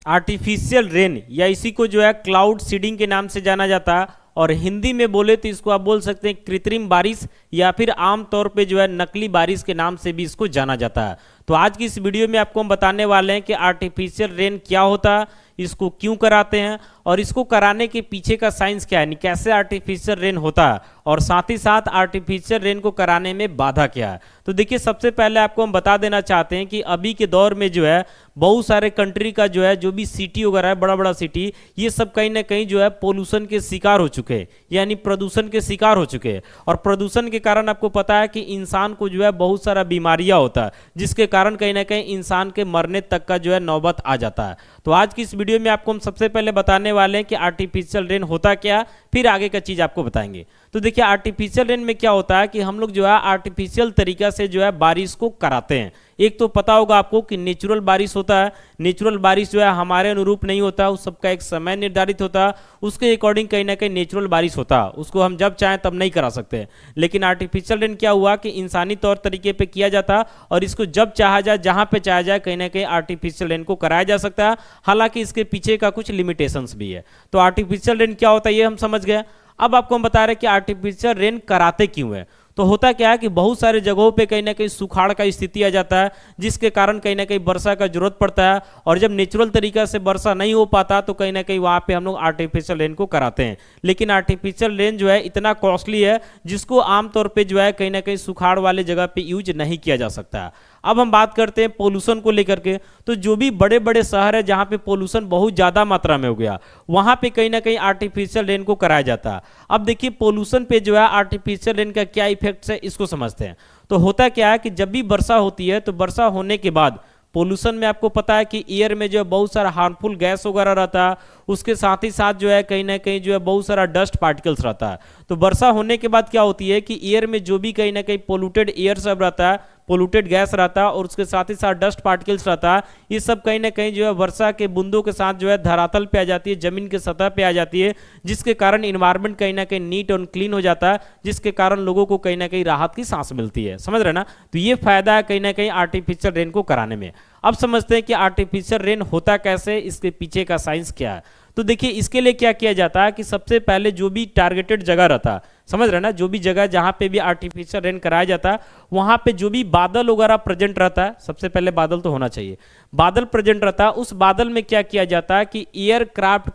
Artificial rain या इसी को जो है क्लाउड सीडिंग के नाम से जाना जाता है, और हिंदी में बोले तो इसको आप बोल सकते हैं कृत्रिम बारिश या फिर आमतौर पे जो है नकली बारिश के नाम से भी इसको जाना जाता है। तो आज की इस वीडियो में आपको हम बताने वाले हैं कि आर्टिफिशियल रेन क्या होता है, इसको क्यों कराते हैं और इसको कराने के पीछे का साइंस क्या है, कैसे आर्टिफिशियल रेन होता है और साथ ही साथ आर्टिफिशियल रेन को कराने में बाधा क्या है। तो देखिए, सबसे पहले आपको हम बता देना चाहते हैं कि अभी के दौर में जो है बहुत सारे कंट्री का जो है जो भी सिटी वगैरह है, बड़ा बड़ा सिटी, ये सब कहीं ना कहीं जो है पोल्यूशन के शिकार हो चुके हैं, यानी प्रदूषण के शिकार हो चुके हैं। और प्रदूषण के कारण आपको पता है कि इंसान को जो है बहुत सारा बीमारियां होता है, जिसके कारण कहीं ना कहीं इंसान के मरने तक का जो है नौबत आ जाता है। तो आज की इस वीडियो में आपको हम सबसे पहले बताने वाले हैं कि आर्टिफिशियल रेन होता क्या, फिर आगे का चीज आपको बताएंगे। तो देखिए, आर्टिफिशियल रेन में क्या होता है कि हम लोग जो है आर्टिफिशियल तरीका से जो है बारिश को कराते हैं। एक तो पता होगा आपको कि नेचुरल बारिश होता है, नेचुरल बारिश जो है हमारे अनुरूप नहीं होता, उस सबका एक समय निर्धारित होता है, उसके अकॉर्डिंग कहीं ना कहीं नेचुरल बारिश होता है, उसको हम जब चाहें तब नहीं करा सकते। लेकिन आर्टिफिशियल रेन क्या हुआ कि इंसानी तौर तरीके पे किया जाता और इसको जब चाहा जाए, जहां पे चाहा जाए, कहीं ना कहीं आर्टिफिशियल रेन को कराया जा सकता है। हालांकि इसके पीछे का कुछ लिमिटेशंस भी है। तो आर्टिफिशियल रेन क्या होता है ये हम समझ गए। अब आपको हम बता रहे हैं कि आर्टिफिशियल रेन कराते क्यों है। तो होता क्या है कि बहुत सारे जगहों पे कहीं ना कहीं सुखाड़ का स्थिति आ जाता है, जिसके कारण कहीं ना कहीं वर्षा का जरूरत पड़ता है, और जब नेचुरल तरीका से वर्षा नहीं हो पाता तो कहीं ना कहीं वहां पे हम लोग आर्टिफिशियल रेन को कराते हैं। लेकिन आर्टिफिशियल रेन जो है इतना कॉस्टली है, जिसको आमतौर पर जो है कहीं ना कहीं सुखाड़ वाले जगह पे यूज नहीं किया जा सकता है। अब हम बात करते हैं पोल्यूशन को लेकर के। तो जो भी बड़े बड़े शहर है जहां पे पोल्यूशन बहुत ज्यादा मात्रा में हो गया, वहां पे कहीं ना कहीं आर्टिफिशियल रेन को कराया जाता है। अब देखिए, पोल्यूशन पे जो है आर्टिफिशियल रेन का क्या इफेक्ट है इसको समझते हैं। तो होता क्या है कि जब भी वर्षा होती है तो वर्षा होने के बाद पोल्यूशन में आपको पता है कि एयर में जो है बहुत सारा हार्मफुल गैस वगैरह रहता है, उसके साथ ही साथ जो है कहीं ना कहीं जो है बहुत सारा डस्ट पार्टिकल्स रहता है। तो वर्षा होने के बाद क्या होती है कि एयर में जो भी कहीं ना कहीं पोल्यूटेड एयर सब रहता है, पोल्यूटेड गैस रहता है, और उसके साथ ही साथ डस्ट पार्टिकल्स रहता है, ये सब कहीं ना कहीं जो है वर्षा के बूंदों के साथ जो है धरातल पे आ जाती है, जमीन के सतह पे आ जाती है, जिसके कारण इन्वायरमेंट कहीं ना कहीं नीट और क्लीन हो जाता है, जिसके कारण लोगों को कहीं ना कहीं राहत की सांस मिलती है। समझ रहे ना। तो ये फायदा है कहीं ना कहीं आर्टिफिशियल रेन को कराने में। अब समझते हैं कि आर्टिफिशियल रेन होता कैसे, इसके पीछे का साइंस क्या है। तो देखिए, इसके लिए क्या किया जाता है कि सबसे पहले जो भी टारगेटेड जगह रहता है, समझ रहे ना, जो भी जगह जहां पे भी आर्टिफिशियल रेन कराया जाता है, वहां पे जो भी बादल वगैरह प्रेजेंट रहता है, सबसे पहले बादल तो होना चाहिए, बादल प्रेजेंट रहता है, उस बादल में क्या किया जाता है कि एयरक्राफ्ट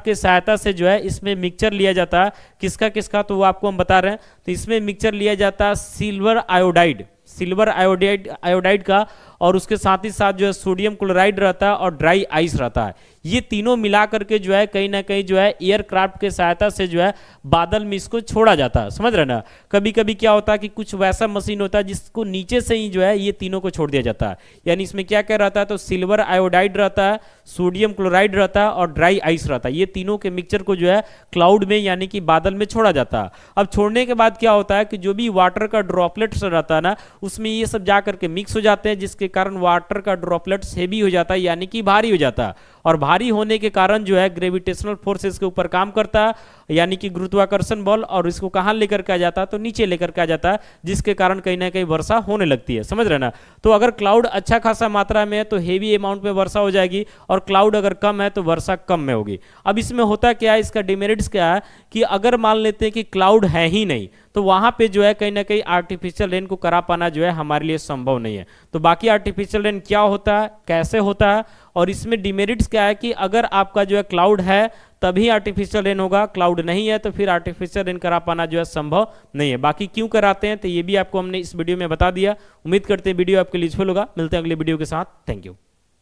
के सहायता से जो है इसमें मिक्सचर लिया जाता है। किसका किसका, तो वो आपको हम बता रहे हैं। तो इसमें मिक्सचर लिया जाता है सिल्वर आयोडाइड का, और उसके साथ ही साथ जो है सोडियम क्लोराइड रहता है और ड्राई आइस रहता है। ये तीनों मिला करके जो है कहीं ना कहीं जो है एयरक्राफ्ट के सहायता से जो है बादल में इसको छोड़ा जाता है। समझ रहे ना। कभी कभी क्या होता है कि कुछ वैसा मशीन होता है जिसको नीचे से ही जो है ये तीनों को छोड़ दिया जाता है। यानी इसमें क्या क्या रहता है, तो सिल्वर आयोडाइड रहता है, सोडियम क्लोराइड रहता है और ड्राई आइस रहता है। ये तीनों के मिक्सचर को जो है क्लाउड में यानी कि बादल में छोड़ा जाता है। अब छोड़ने के बाद क्या होता है कि जो भी वाटर का ड्रॉपलेट्स रहता है ना, उसमें ये सब जा करके मिक्स हो जाते हैं, जिसके कारण वाटर का ड्रॉपलेट्स हेवी हो जाता है, यानी कि भारी हो जाता है। और भारी होने के कारण जो है ग्रेविटेशनल फोर्स इसके ऊपर काम करता है, यानी कि गुरुत्वाकर्षण बल, और इसको कहां लेकर के आ जाता है, तो नीचे लेकर के आ जाता है, जिसके कारण कहीं ना कहीं वर्षा होने लगती है। समझ रहे ना। तो अगर क्लाउड अच्छा खासा मात्रा में है तो हेवी अमाउंट में वर्षा हो जाएगी, और क्लाउड अगर कम है तो वर्षा कम में होगी। अब इसमें होता क्या है, इसका डिमेरिट्स क्या है कि अगर मान लेते हैं कि क्लाउड है ही नहीं, तो वहां पे जो है कहीं ना कहीं आर्टिफिशियल रेन को करा पाना जो है हमारे लिए संभव नहीं है। तो बाकी आर्टिफिशियल रेन क्या होता है, कैसे होता है, और इसमें डिमेरिट्स क्या है कि अगर आपका जो है क्लाउड है तभी आर्टिफिशियल रेन होगा, क्लाउड नहीं है तो फिर आर्टिफिशियल रेन करा पाना जो है संभव नहीं है। बाकी क्यों कराते हैं तो ये भी आपको हमने इस वीडियो में बता दिया। उम्मीद करते हैं वीडियो आपके लिए यूजफुल होगा। मिलते हैं अगले वीडियो के साथ। Thank you.